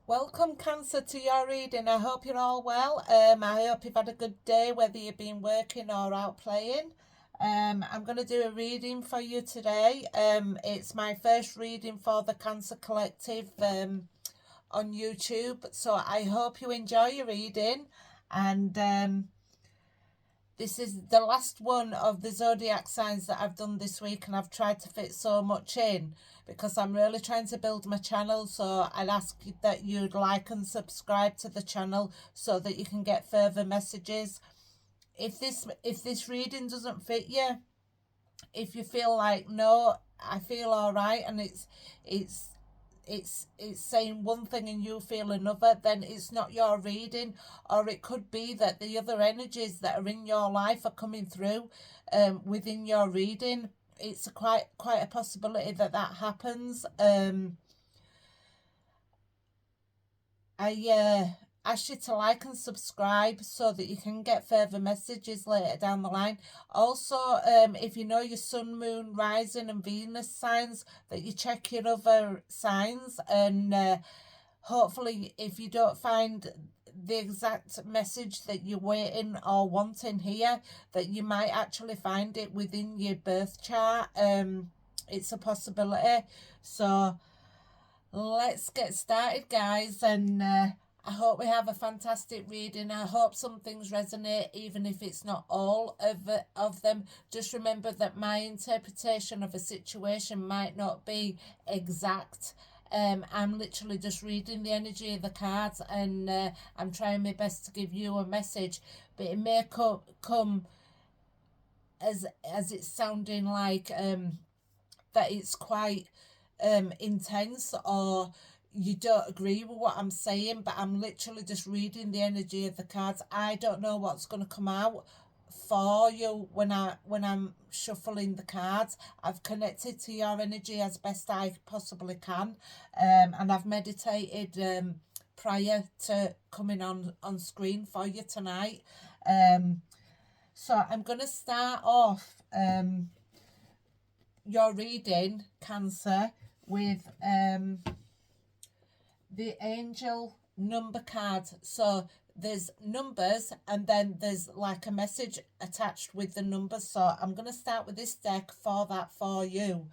Welcome, Cancer, to your reading. I hope you're all well. I hope you've had a good day, whether you've been working or out playing. I'm going to do a reading for you today. It's my first reading for the Cancer Collective on YouTube, so I hope you enjoy your reading. And this is the last one of the zodiac signs that I've done this week, and I've tried to fit so much in because I'm really trying to build my channel. So I'd ask that you'd like and subscribe to the channel so that you can get further messages. If this reading doesn't fit you, if you feel like, no, I feel all right, and it's it's saying one thing and you feel another, then it's not your reading. Or it could be that the other energies that are in your life are coming through within your reading. It's quite a possibility that happens. I ask you to like and subscribe so that you can get further messages later down the line. Also, if you know your sun, moon, rising and Venus signs, that you check your other signs, and hopefully if you don't find the exact message that you're waiting or wanting here, that you might actually find it within your birth chart. It's a possibility. So let's get started, guys, and I hope we have a fantastic reading. I hope some things resonate, even if it's not all of them. Just remember that my interpretation of a situation might not be exact. I'm literally just reading the energy of the cards, and I'm trying my best to give you a message, but it may come as it's sounding like that it's quite intense, or you don't agree with what I'm saying, but I'm literally just reading the energy of the cards. I don't know what's going to come out for you when I'm shuffling the cards. I've connected to your energy as best I possibly can, and I've meditated prior to coming on screen for you tonight. So I'm going to start off your reading, Cancer, with the angel number card. So there's numbers and then there's like a message attached with the numbers. So I'm going to start with this deck for that for you.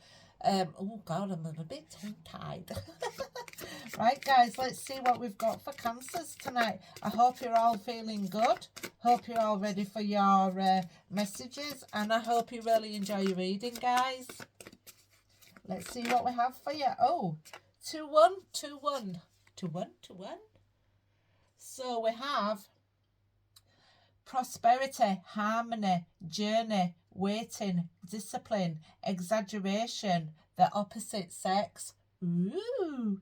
Oh God, I'm a bit tongue-tied. Right, guys, let's see what we've got for Cancers tonight. I hope you're all feeling good. Hope you're all ready for your messages, and I hope you really enjoy your reading, guys. Let's see what we have for you. Oh, 2-1, 2-1, 2-1, 2-1. So we have prosperity, harmony, journey, waiting, discipline, exaggeration, the opposite sex. Ooh.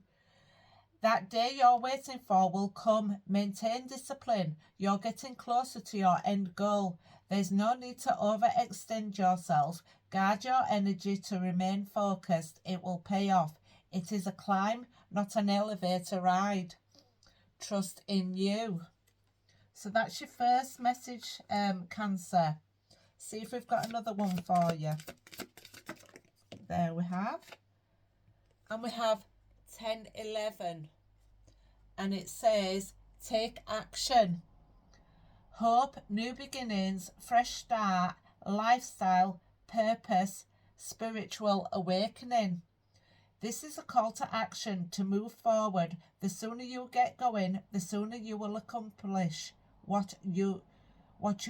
That day you're waiting for will come. Maintain discipline. You're getting closer to your end goal. There's no need to overextend yourself. Guard your energy to remain focused. It will pay off. It is a climb, not an elevator ride. Trust in you. So that's your first message, Cancer. See if we've got another one for you. There we have. And we have 10-11, and it says take action. Hope, new beginnings, fresh start, lifestyle, purpose, spiritual awakening. This is a call to action to move forward. The sooner you get going, the sooner you will accomplish what you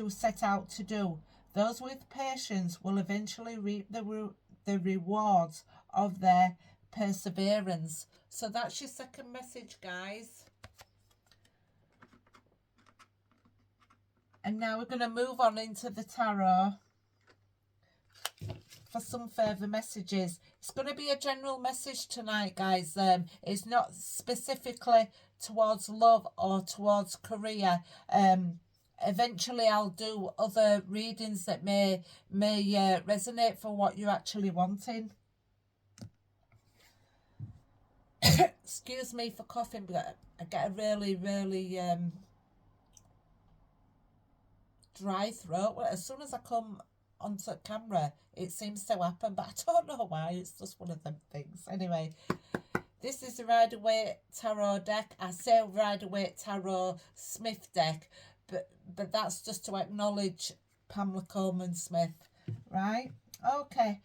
set out to do. Those with patience will eventually reap the rewards of their perseverance. So that's your second message, guys. And now we're going to move on into the tarot for some further messages. It's going to be a general message tonight, guys. It's not specifically towards love or towards career. Eventually I'll do other readings that may resonate for what you're actually wanting. Excuse me for coughing, but I get a really dry throat. Well, as soon as I come onto camera, it seems to happen, but I don't know why. It's just one of them things. Anyway, This is the Rider-Waite Tarot deck. I say Rider-Waite Tarot Smith deck, but that's just to acknowledge Pamela Coleman Smith, right? Okay.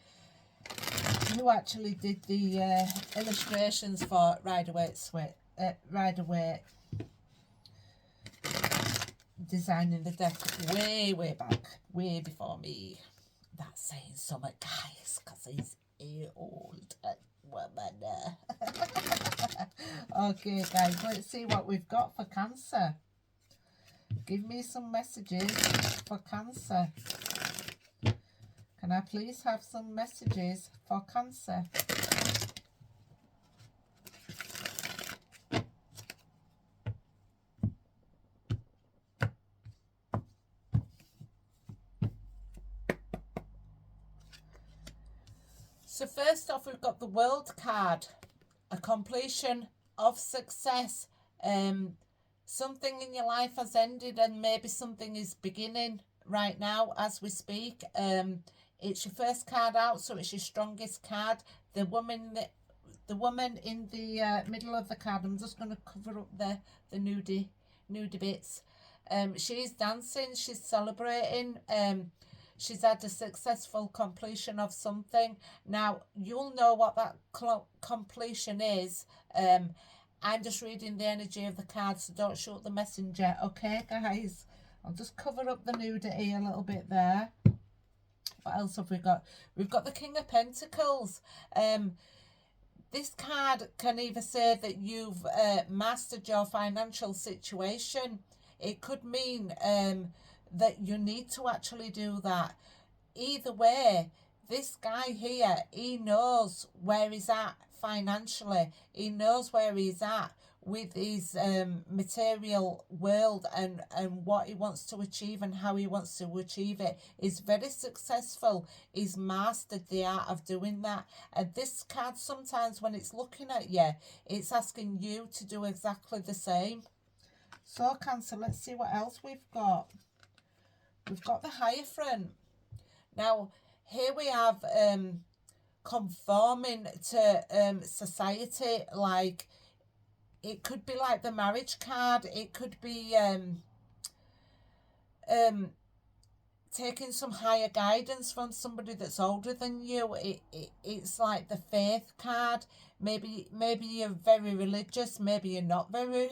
Who actually did the illustrations for Rider-Waite Rider-Waite, designing the deck way back, way before me. That's saying something, guys, because he's a old woman. Okay, guys, let's see what we've got for Cancer. Give me some messages for Cancer. Can I please have some messages for Cancer? So first off, we've got the World card, a completion of success. Something in your life has ended and maybe something is beginning right now as we speak. It's your first card out, so it's your strongest card. The woman in the middle of the card, I'm just going to cover up the nudie bits. She's dancing, she's celebrating. She's had a successful completion of something. Now, you'll know what that completion is. I'm just reading the energy of the card, so don't shoot the messenger. Okay, guys? I'll just cover up the nudity a little bit there. What else have we got? We've got the King of Pentacles. This card can either say that you've mastered your financial situation. It could mean that you need to actually do that. Either way, this guy here, he knows where he's at financially. He knows where he's at with his material world and what he wants to achieve and how he wants to achieve it. He's very successful. He's mastered the art of doing that. And this card, sometimes when it's looking at you, it's asking you to do exactly the same. So, Cancer, let's see what else we've got. We've got the Hierophant. Now, here we have conforming to society. Like, it could be like the marriage card. It could be taking some higher guidance from somebody that's older than you. It's like the faith card. Maybe you're very religious. Maybe you're not very.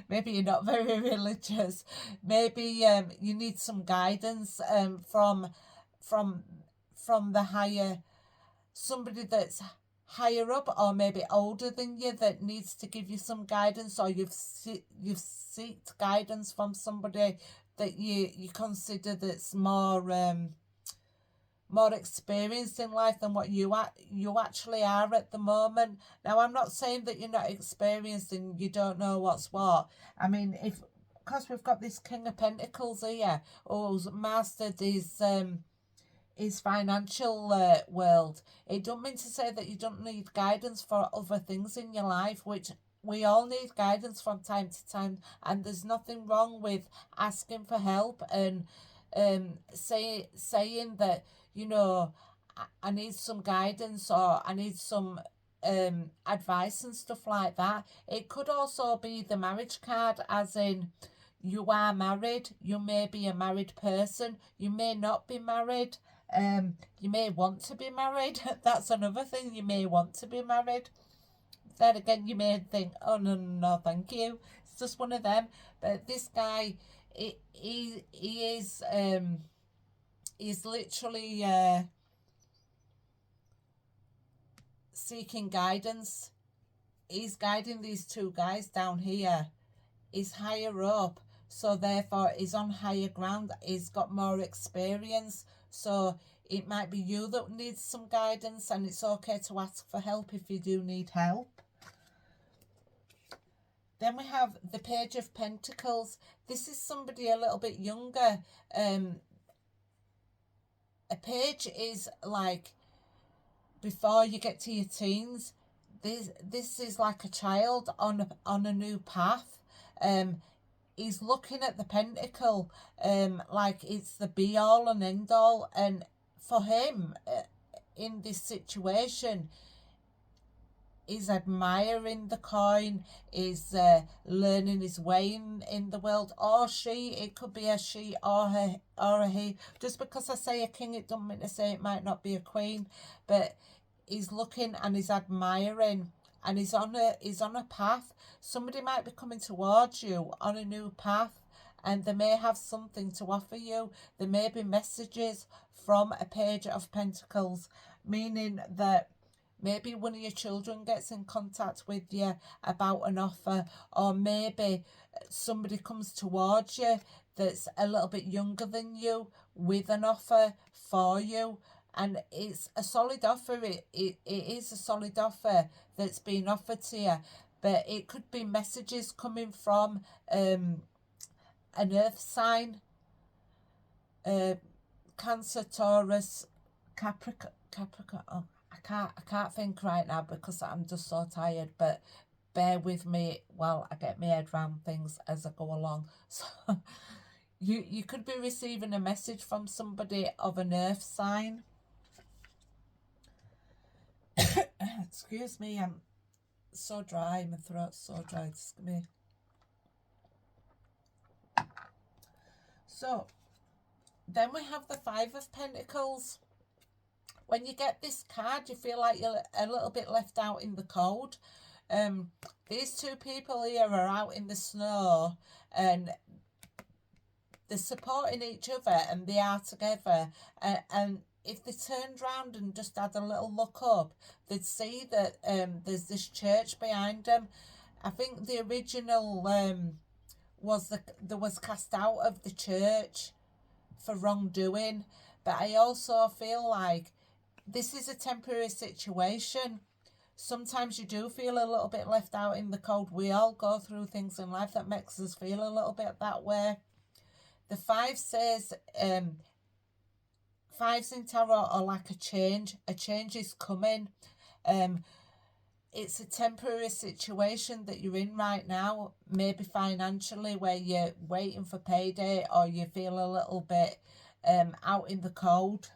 Maybe you're not very religious. Maybe you need some guidance from the higher, somebody that's higher up or maybe older than you that needs to give you some guidance, or you've sought guidance from somebody that you consider that's more experienced in life than what you actually are at the moment. Now, I'm not saying that you're not experienced and you don't know what's what. I mean, because we've got this King of Pentacles here, who's mastered his financial world. It don't mean to say that you don't need guidance for other things in your life, which we all need guidance from time to time, and there's nothing wrong with asking for help and saying that, you know, I need some guidance or I need some advice and stuff like that. It could also be the marriage card, as in you are married, you may be a married person, you may not be married. You may want to be married. That's another thing. You may want to be married. Then again, you may think, oh no, thank you. It's just one of them. But this guy, he is he's literally seeking guidance. He's guiding these two guys down here. He's higher up, so therefore he's on higher ground. He's got more experience. So it might be you that needs some guidance, and it's okay to ask for help if you do need help. Then we have the Page of Pentacles. This is somebody a little bit younger. A page is like before you get to your teens. This is like a child on a new path. He's looking at the pentacle like it's the be all and end all, and for him in this situation, is admiring the coin, is learning his way in the world, or she, it could be a she or a he. Just because I say a king, it doesn't mean to say it might not be a queen, but he's looking and he's admiring, and he's on a path. Somebody might be coming towards you on a new path, and they may have something to offer you. There may be messages from a Page of Pentacles, meaning that maybe one of your children gets in contact with you about an offer, or maybe somebody comes towards you that's a little bit younger than you with an offer for you. And it's a solid offer. It is a solid offer that's being offered to you. But it could be messages coming from an earth sign, Cancer, Taurus, Capricorn. Oh, I can't think right now because I'm just so tired, but bear with me while I get my head around things as I go along. So you could be receiving a message from somebody of an earth sign. Excuse me, I'm so dry, my throat's so dry. Just give me. So then we have the Five of Pentacles. When you get this card, you feel like you're a little bit left out in the cold. These two people here are out in the snow, and they're supporting each other, and they are together. And if they turned round and just had a little look up, they'd see that there's this church behind them. I think the original was cast out of the church for wrongdoing, but I also feel like this is a temporary situation. Sometimes you do feel a little bit left out in the cold. We all go through things in life that makes us feel a little bit that way. The five says, fives in tarot are like a change. A change is coming. It's a temporary situation that you're in right now, maybe financially, where you're waiting for payday, or you feel a little bit out in the cold.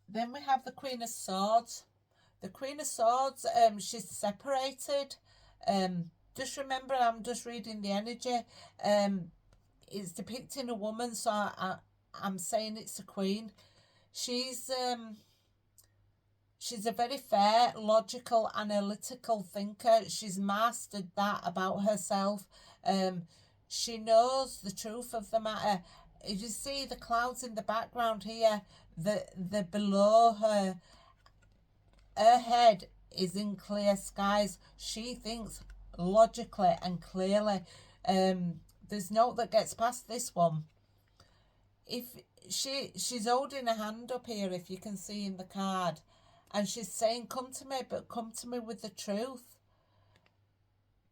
Then we have the Queen of Swords. The Queen of Swords, she's separated. Just remember, I'm just reading the energy. It's depicting a woman, so I'm saying it's a queen. She's a very fair, logical, analytical thinker. She's mastered that about herself. She knows the truth of the matter. If you see the clouds in the background here, the below her head is in clear skies. She thinks logically and clearly. There's no that gets past this one. If she's holding a hand up here, if you can see in the card, and she's saying, come to me, but come to me with the truth.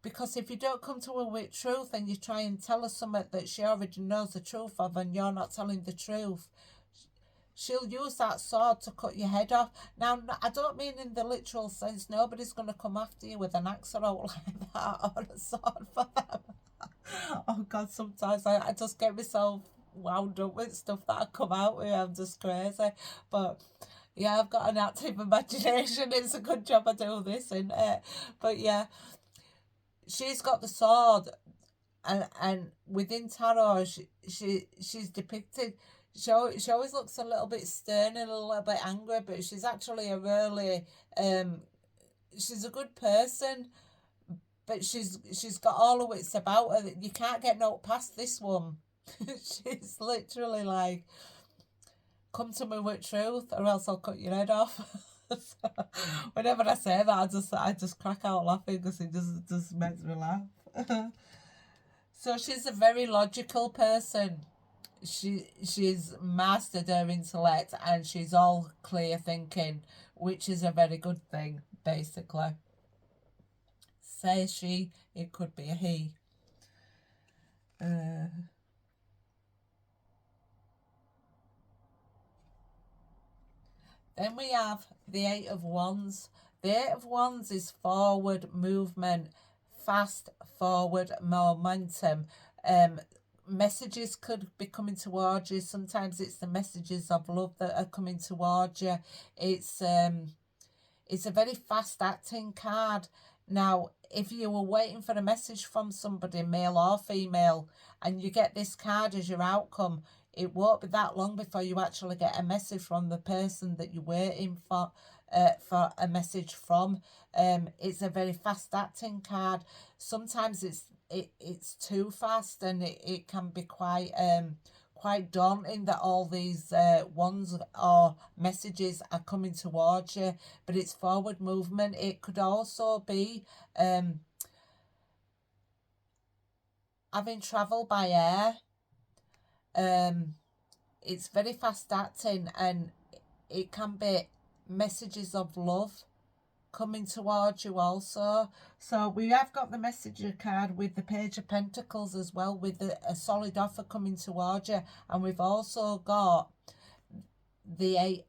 Because if you don't come to her with truth and you try and tell her something that she already knows the truth of, and you're not telling the truth, she'll use that sword to cut your head off. Now, I don't mean in the literal sense. Nobody's going to come after you with an axe or out like that, or a sword for them. Oh God, sometimes I just get myself wound up with stuff that I come out with. I'm just crazy. But yeah, I've got an active imagination. It's a good job I do this, isn't it? But yeah, she's got the sword, and within tarot, she's depicted. She always looks a little bit stern and a little bit angry, but she's actually a really she's a good person, but she's got all the wits about her. You can't get no past this one. She's literally like, come to me with truth, or else I'll cut your head off. So, whenever I say that, I just crack out laughing because it just makes me laugh. So she's a very logical person. She's mastered her intellect, and she's all clear thinking, which is a very good thing, basically. Says she, it could be a he. Then we have the Eight of Wands. The Eight of Wands is forward movement, fast forward momentum. messages could be coming towards you. Sometimes it's the messages of love that are coming towards you. It's a very fast acting card. Now, if you were waiting for a message from somebody, male or female, and you get this card as your outcome, it won't be that long before you actually get a message from the person that you're waiting for a message from. It's a very fast acting card. Sometimes it's too fast, and it can be quite daunting that all these ones or messages are coming towards you, but it's forward movement. It could also be having travel by air. It's very fast acting, and it can be messages of love coming towards you also. So we have got the messenger card with the Page of Pentacles as well, with a solid offer coming towards you, and we've also got the eight.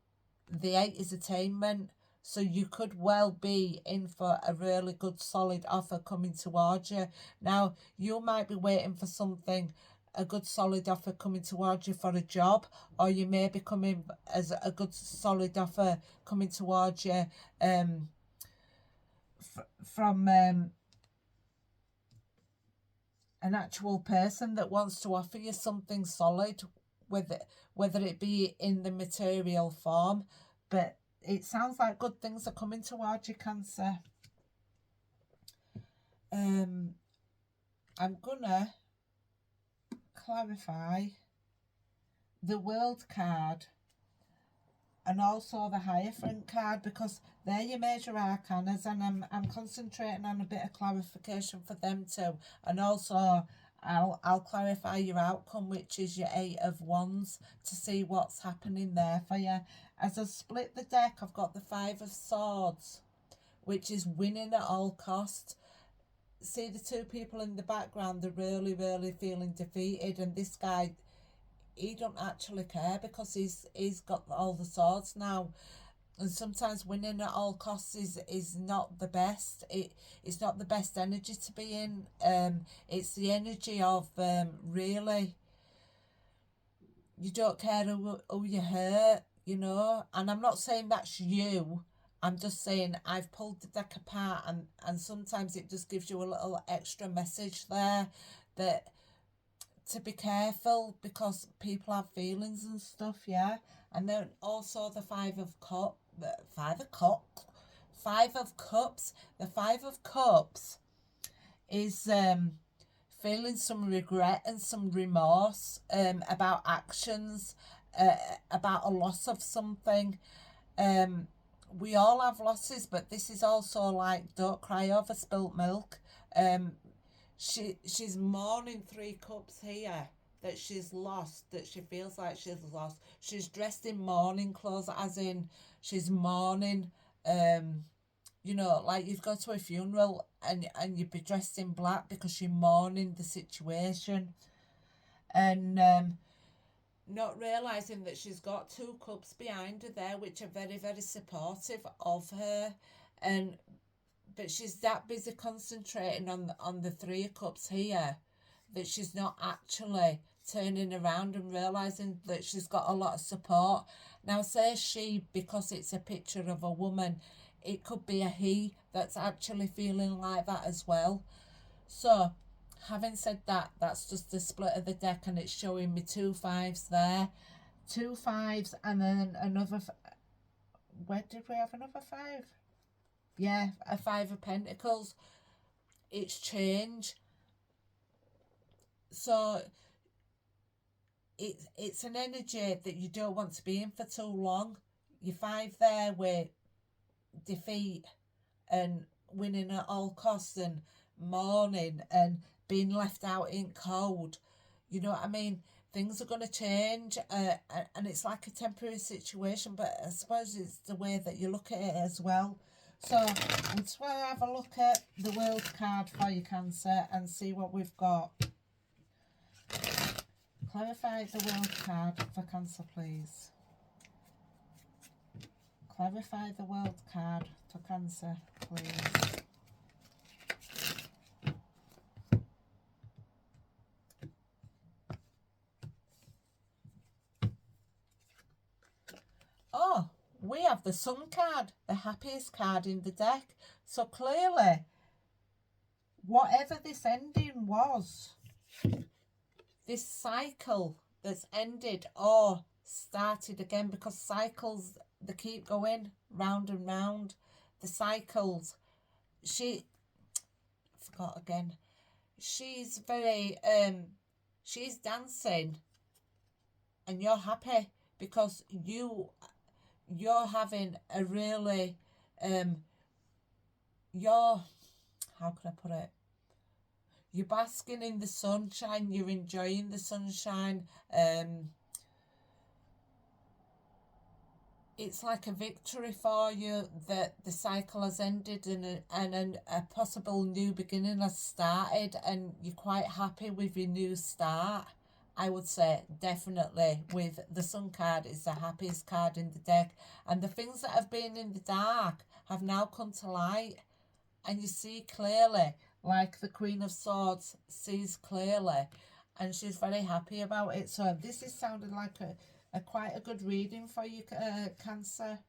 The 8 is attainment. So you could well be in for a really good solid offer coming towards you. Now, you might be waiting for something, a good solid offer coming towards you for a job, or you may be coming as a good solid offer coming towards you from an actual person that wants to offer you something solid, whether it be in the material form. But it sounds like good things are coming towards you, Cancer. I'm gonna clarify the World card and also the Hierophant card, because they're your major arcanas, and I'm concentrating on a bit of clarification for them too. And also I'll clarify your outcome, which is your 8 of Wands, to see what's happening there for you. As I split the deck, I've got the 5 of Swords, which is winning at all costs. See the two people in the background, they're really, really feeling defeated, and this guy, he don't actually care because he's got all the swords now. And sometimes winning at all costs is not the best. It's not the best energy to be in. It's the energy of really, you don't care who you hurt, you know. And I'm not saying that's you. I'm just saying I've pulled the deck apart, and sometimes it just gives you a little extra message there that to be careful, because people have feelings and stuff, yeah. And then also the 5 of Cups. The 5 of Cups. The 5 of Cups is feeling some regret and some remorse about actions, about a loss of something. We all have losses, but this is also like, don't cry over spilt milk. She's mourning 3 cups here that she's lost, that she feels like she's lost. She's dressed in mourning clothes, as in she's mourning, you know, like you'd go to a funeral and you'd be dressed in black because you're mourning the situation. And not realising that she's got 2 cups behind her there, which are very, very supportive of her. But she's that busy concentrating on the 3 of Cups here that she's not actually turning around and realising that she's got a lot of support. Now, say she, because it's a picture of a woman, it could be a he that's actually feeling like that as well. So, having said that, that's just the split of the deck, and it's showing me 2 5s there. 2 5s, and then another... Where did we have another 5? Yeah, a 5 of Pentacles. It's change. So it's an energy that you don't want to be in for too long. Your 5 there with defeat and winning at all costs and mourning and being left out in cold. You know what I mean? Things are going to change, and it's like a temporary situation, but I suppose it's the way that you look at it as well. So let's have a look at the World card for you, Cancer, and see what we've got. Clarify the World card for Cancer, please. Clarify the World card for Cancer, please. have the Sun card, the happiest card in the deck. So clearly, whatever this ending was, this cycle that's ended or started again, because cycles, they keep going round and round. The cycles, she, forgot again, she's very, she's dancing and you're happy because you're having a really, you're, how can I put it? You're basking in the sunshine, you're enjoying the sunshine. It's like a victory for you that the cycle has ended and a possible new beginning has started, and you're quite happy with your new start. I would say definitely with the Sun card is the happiest card in the deck, and the things that have been in the dark have now come to light, and you see clearly, like the Queen of Swords sees clearly, and she's very happy about it. So this is sounding like a quite a good reading for you, Cancer.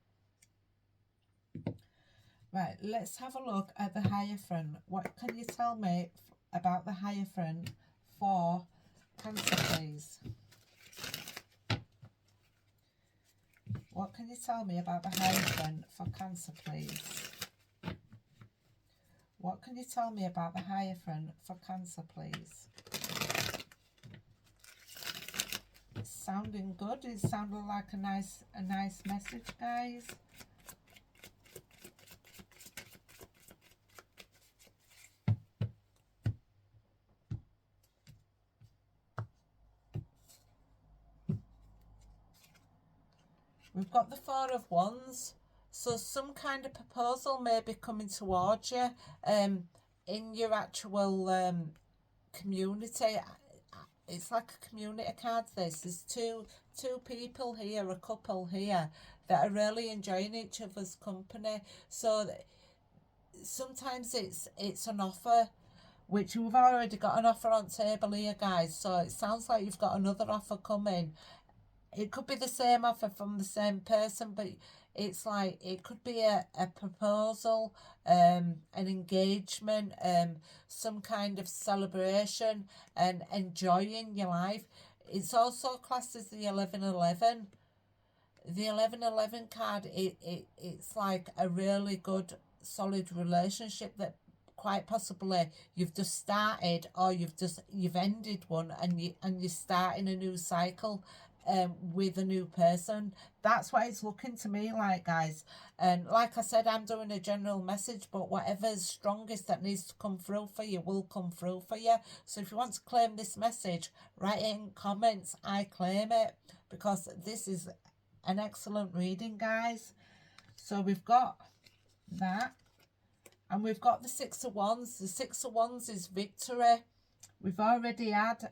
Right, let's have a look at the Hierophant. What can you tell me about the Hierophant for Cancer, please? What can you tell me about the Hierophant for Cancer, please? What can you tell me about the Hierophant for Cancer, please? It's sounding good. It's sounding like a nice message, guys. We've got the Four of Wands. So some kind of proposal may be coming towards you in your actual community. It's like a community card, this. There's two people here, a couple here, that are really enjoying each other's company. So sometimes it's an offer, which you've already got an offer on table here, guys. So it sounds like you've got another offer coming. It could be the same offer from the same person, but it's like it could be a proposal, an engagement, some kind of celebration and enjoying your life. It's also classed as the 1111. The 1111 card, it's like a really good solid relationship that quite possibly you've just started, or you've ended one, and you're starting a new cycle with a new person. That's what it's looking to me like, guys. And like I said, I'm doing a general message, but whatever's strongest that needs to come through for you will come through for you. So if you want to claim this message, write it in comments, I claim it, because this is an excellent reading, guys. So we've got that, and we've got the Six of Wands. The Six of Wands is victory. We've already had,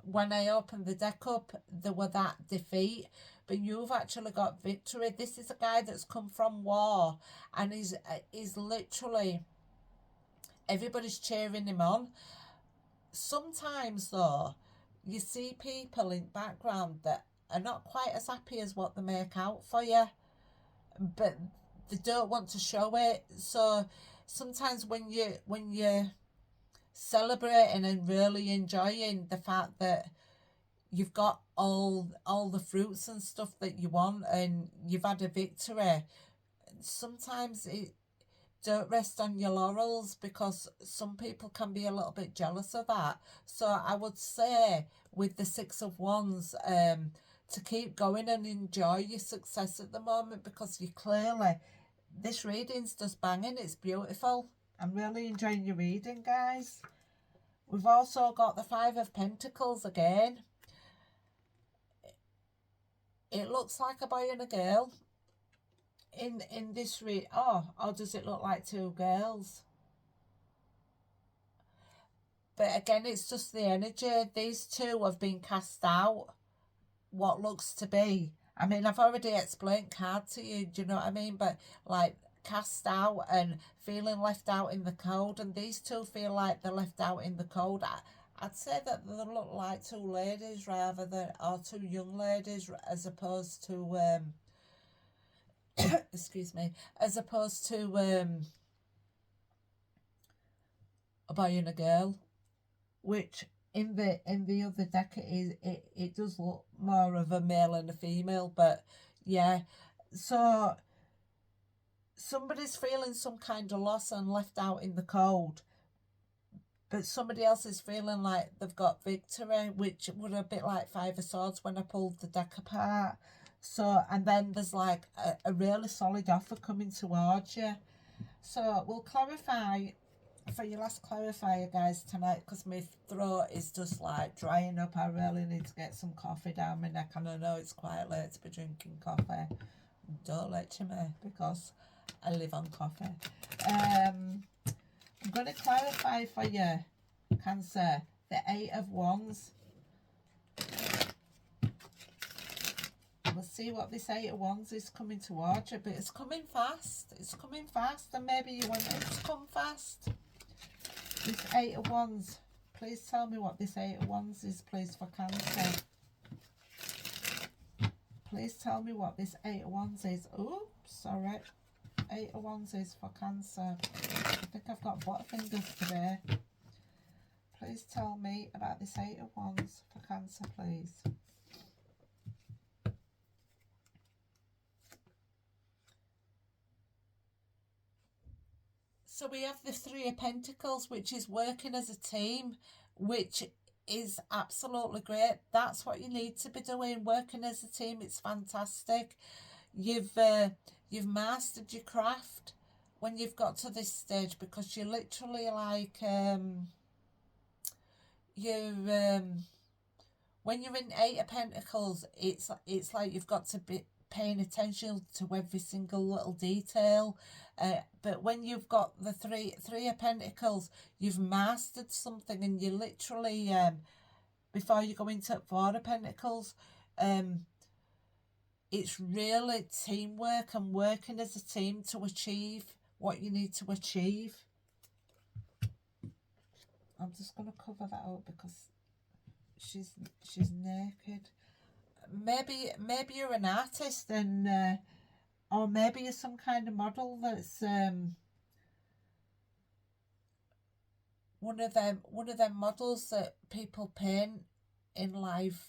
when I opened the deck up, there were that defeat, but you've actually got victory. This is a guy that's come from war, and he's literally, everybody's cheering him on. Sometimes, though, you see people in background that are not quite as happy as what they make out for you, but they don't want to show it. So sometimes when you're celebrating and really enjoying the fact that you've got all the fruits and stuff that you want and you've had a victory, sometimes it don't rest on your laurels, because some people can be a little bit jealous of that. So I would say with the Six of Wands, to keep going and enjoy your success at the moment, because you clearly, this reading's just banging. It's beautiful. I'm really enjoying your reading, guys. We've also got the Five of Pentacles again. It looks like a boy and a girl in this read. Oh, or does it look like two girls? But again, it's just the energy. These two have been cast out. What looks to be, I mean, I've already explained card to you, do you know what I mean? But like, cast out and feeling left out in the cold, and these two feel like they're left out in the cold. I'd say that they look like two ladies rather than, or two young ladies, as opposed to excuse me, as opposed to a boy and a girl, which in the other deck it does look more of a male and a female. But yeah, so somebody's feeling some kind of loss and left out in the cold, but somebody else is feeling like they've got victory, which would a bit like Five of Swords when I pulled the deck apart. So, and then there's like a really solid offer coming towards you. So we'll clarify for your last clarifier, guys, tonight, because my throat is just like drying up. I really need to get some coffee down my neck, and I know it's quite late to be drinking coffee. Don't lecture me, because I live on coffee. I'm going to clarify for you, Cancer, the 8 of Wands. We'll see what this 8 of Wands is coming towards you, but it's coming fast. It's coming fast, and maybe you want it to come fast. This 8 of Wands. Please tell me what this 8 of Wands is, please, for Cancer. Please tell me what this 8 of Wands is. Oops, sorry. 8 of Wands is for Cancer. I think I've got butterfingers today. Please tell me about this 8 of Wands for Cancer, please. So we have the 3 of Pentacles, which is working as a team, which is absolutely great. That's what you need to be doing, working as a team. It's fantastic. You've mastered your craft when you've got to this stage, because you're literally like when you're in 8 of Pentacles, it's like you've got to be paying attention to every single little detail. But when you've got the three of Pentacles, you've mastered something, and you literally before you go into 4 of Pentacles, it's really teamwork and working as a team to achieve what you need to achieve. I'm just going to cover that up because she's naked. Maybe you're an artist, and or maybe you're some kind of model that's one of them models that people paint in live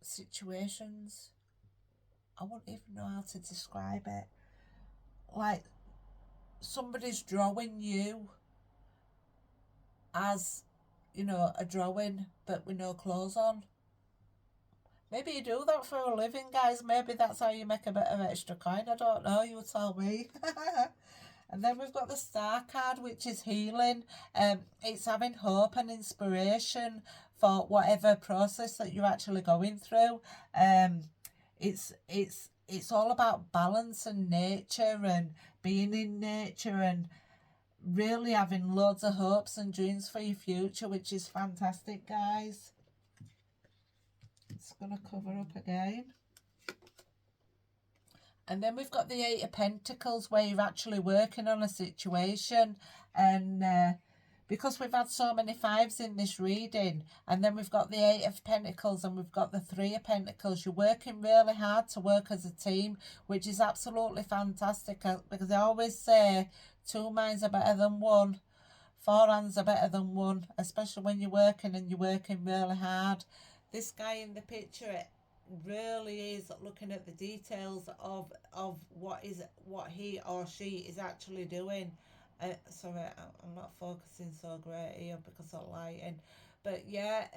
situations. I won't even know how to describe it. Like somebody's drawing you as, you know, a drawing, but with no clothes on. Maybe you do that for a living, guys. Maybe that's how you make a bit of extra coin. I don't know. You tell me. And then we've got the Star card, which is healing. It's having hope and inspiration for whatever process that you're actually going through. It's all about balance and nature and being in nature and really having loads of hopes and dreams for your future, which is fantastic, guys. It's going to cover up again. And then we've got the 8 of Pentacles, where you're actually working on a situation. And because we've had so many 5s in this reading, and then we've got the 8 of Pentacles and we've got the 3 of Pentacles, you're working really hard to work as a team, which is absolutely fantastic, because I always say 2 minds are better than 1. 4 hands are better than 1, especially when you're working and you're working really hard. This guy in the picture really is looking at the details of what he or she is actually doing. Sorry, I'm not focusing so great here because of lighting, but yeah,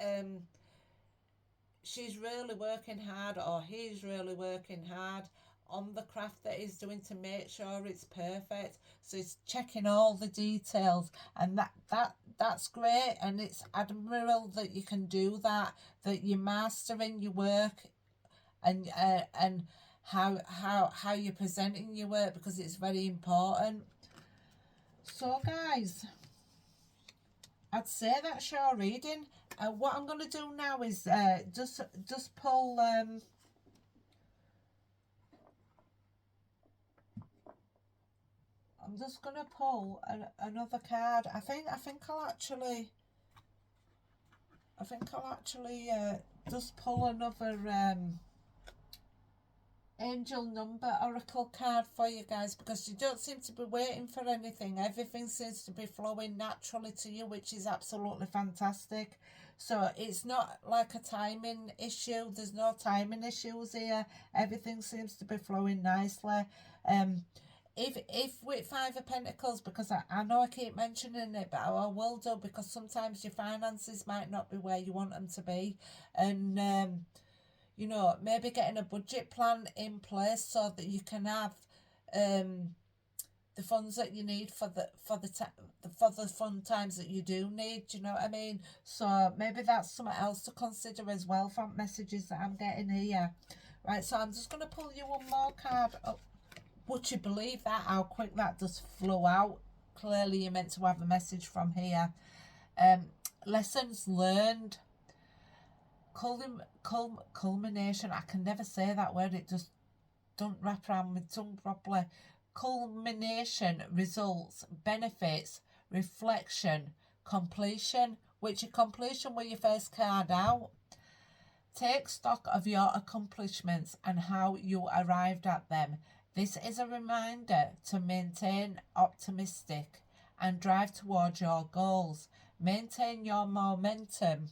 she's really working hard, or he's really working hard on the craft that he's doing to make sure it's perfect. So he's checking all the details, and that's great, and it's admirable that you can do that you're mastering your work, and how you're presenting your work, because it's very important. So guys, I'd say that's your reading. What I'm going to do now is just pull I'm just going to pull another card. I think I'll actually just pull another angel number oracle card for you guys, because you don't seem to be waiting for anything. Everything seems to be flowing naturally to you, which is absolutely fantastic. So it's not like a timing issue. There's no timing issues here. Everything seems to be flowing nicely. If with Five of Pentacles, because I know I keep mentioning it, but I will do, because sometimes your finances might not be where you want them to be, and you know, maybe getting a budget plan in place so that you can have the funds that you need for the fun times that you do need. Do you know what I mean? So maybe that's something else to consider as well from messages that I'm getting here. Right, so I'm just going to pull you one more card. Oh, would you believe that, how quick that just flew out? Clearly you're meant to have a message from here. Lessons learned. Culmination. I can never say that word. It just don't wrap around my tongue properly. Culmination, results, benefits, reflection, completion. Which your completion with your first card out. Take stock of your accomplishments and how you arrived at them. This is a reminder to maintain optimistic and drive towards your goals. Maintain your momentum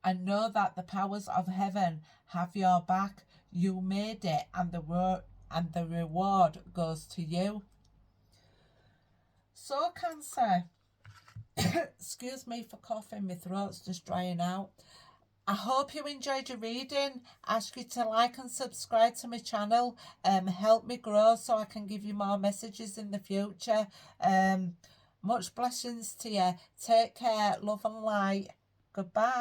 and know that the powers of heaven have your back. You made it, and the reward goes to you. So Cancer, excuse me for coughing, my throat's just drying out. I hope you enjoyed your reading. Ask you to like and subscribe to my channel. Help me grow so I can give you more messages in the future. Much blessings to you. Take care, love and light. Goodbye.